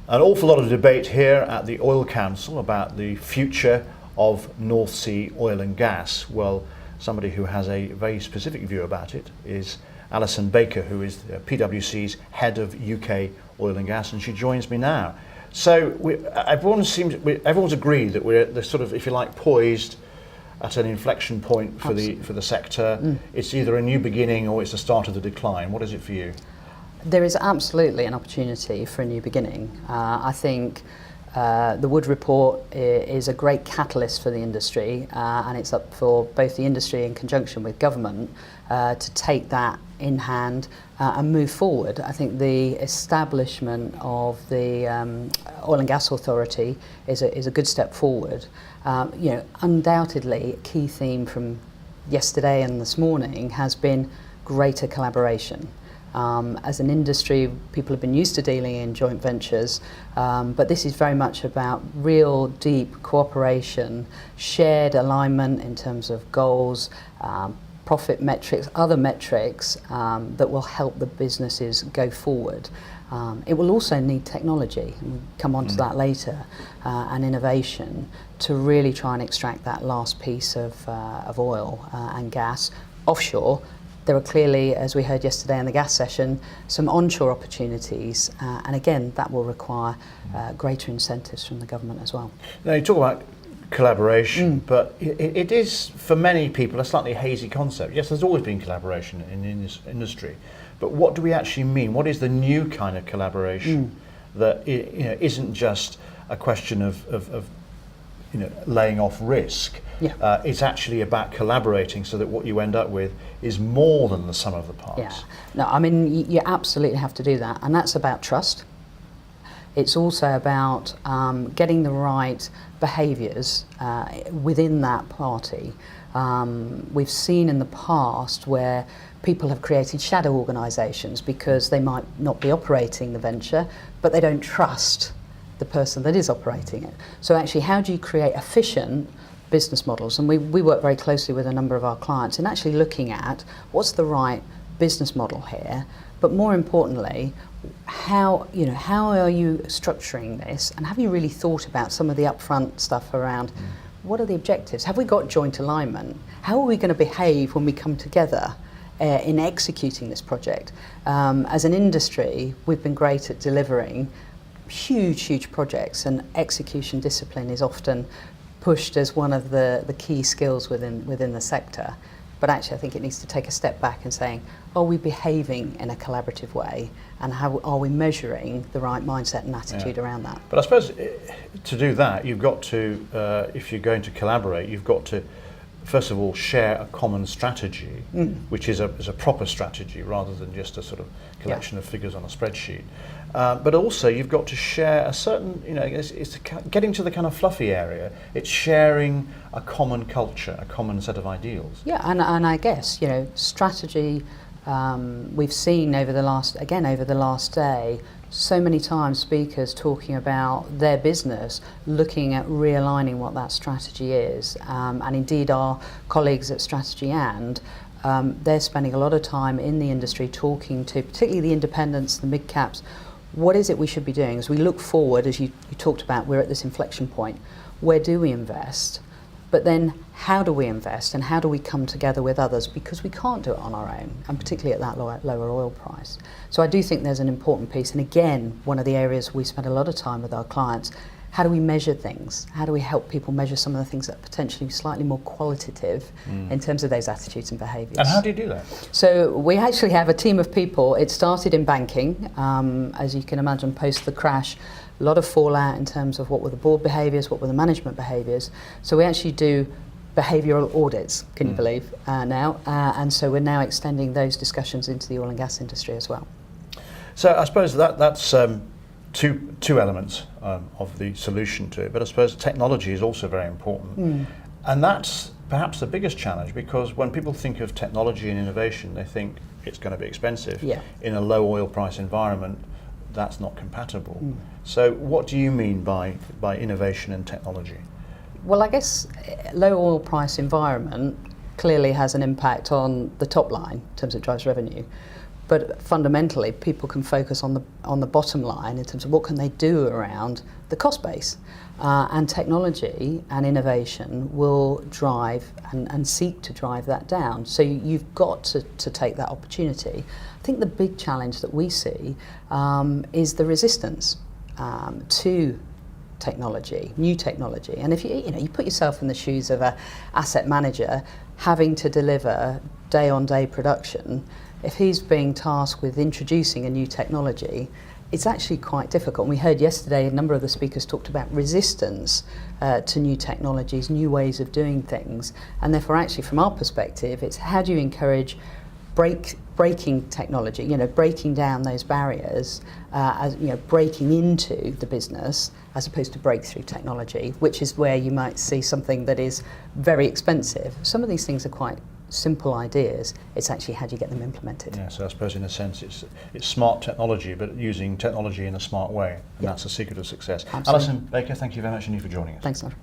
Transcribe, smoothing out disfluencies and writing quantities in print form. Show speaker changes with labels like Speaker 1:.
Speaker 1: An awful lot of debate here at the Oil Council about the future of North Sea oil and gas. Well, somebody who has a very specific view about it is Alison Baker, who is PwC's head of UK oil and gas, and she joins me now. So everyone's agreed that we're at the sort of, if you like, poised at an inflection point for the sector. It's either a new beginning or it's the start of the decline. What is it for you?
Speaker 2: There is absolutely an opportunity for a new beginning. I think the Wood Report is a great catalyst for the industry, and it's up for both the industry in conjunction with government to take that in hand and move forward. I think the establishment of the Oil and Gas Authority is a good step forward. Undoubtedly, a key theme from yesterday and this morning has been greater collaboration. As an industry, people have been used to dealing in joint ventures, but this is very much about real deep cooperation, shared alignment in terms of goals, profit metrics, other metrics that will help the businesses go forward. It will also need technology, and we'll come on to that later, and innovation to really try and extract that last piece of oil and gas offshore. There are clearly, as we heard yesterday in the gas session, some onshore opportunities, and again, that will require greater incentives from the government as well.
Speaker 1: Now, you talk about collaboration, but it is, for many people, a slightly hazy concept. Yes, there's always been collaboration in this industry, but what do we actually mean? What is the new kind of collaboration that isn't just a question of laying off risk? Yeah. It's actually about collaborating so that what you end up with is more than the sum of the parts.
Speaker 2: Yeah. No, I mean, you absolutely have to do that, and that's about trust. It's also about getting the right behaviours within that party. We've seen in the past where people have created shadow organisations because they might not be operating the venture, but they don't trust the person that is operating it. So actually, how do you create efficient business models? And we work very closely with a number of our clients in actually looking at what's the right business model here, but more importantly, how are you structuring this, and have you really thought about some of the upfront stuff around what are the objectives? Have we got joint alignment? How are we going to behave when we come together in executing this project? As an industry, we've been great at delivering huge projects, and execution discipline is often pushed as one of the key skills within the sector. But actually, I think it needs to take a step back and saying, are we behaving in a collaborative way, and how are we measuring the right mindset and attitude around that?
Speaker 1: But I suppose to do that, you've got to, if you're going to collaborate, you've got to first of all share a common strategy, which is a proper strategy rather than just a sort of collection of figures on a spreadsheet. But also you've got to share a certain, it's getting to the kind of fluffy area. It's sharing a common culture, a common set of ideals.
Speaker 2: Yeah, and I guess, strategy, we've seen over the last day, so many times speakers talking about their business, looking at realigning what that strategy is, and indeed our colleagues at Strategy they're spending a lot of time in the industry talking to particularly the independents, the mid-caps. What is it we should be doing as we look forward? As you talked about, we're at this inflection point. Where do we invest? But then how do we invest, and how do we come together with others, because we can't do it on our own, and particularly at that lower oil price. So I do think there's an important piece, and again, one of the areas we spend a lot of time with our clients, how do we measure things? How do we help people measure some of the things that are potentially slightly more qualitative in terms of those attitudes and behaviours?
Speaker 1: And how do you do that?
Speaker 2: So we actually have a team of people. It started in banking, as you can imagine, post the crash. A lot of fallout in terms of what were the board behaviours, what were the management behaviours. So we actually do behavioural audits, can you believe, now. And so we're now extending those discussions into the oil and gas industry as well.
Speaker 1: So I suppose that's two elements of the solution to it, but I suppose technology is also very important. And that's perhaps the biggest challenge, because when people think of technology and innovation, they think it's going to be expensive. Yeah. In a low oil price environment, that's not compatible. So what do you mean by innovation and technology?
Speaker 2: Well, I guess low oil price environment clearly has an impact on the top line in terms of drives revenue. But fundamentally, people can focus on the bottom line in terms of what can they do around the cost base. And technology and innovation will drive and seek to drive that down. So you've got to take that opportunity. I think the big challenge that we see is the resistance to technology, new technology. And if you put yourself in the shoes of an asset manager having to deliver day-on-day production, if he's being tasked with introducing a new technology, it's actually quite difficult. And we heard yesterday a number of the speakers talked about resistance to new technologies, new ways of doing things. And therefore, actually, from our perspective, it's how do you encourage breaking technology, breaking down those barriers, breaking into the business as opposed to breakthrough technology, which is where you might see something that is very expensive. Some of these things are quite simple ideas. It's actually how do you get them implemented.
Speaker 1: Yeah, so I suppose in a sense it's smart technology, but using technology in a smart way, and that's the secret of success.
Speaker 2: Absolutely.
Speaker 1: Alison Baker, thank you very much indeed for joining us.
Speaker 2: Thanks, Nigel.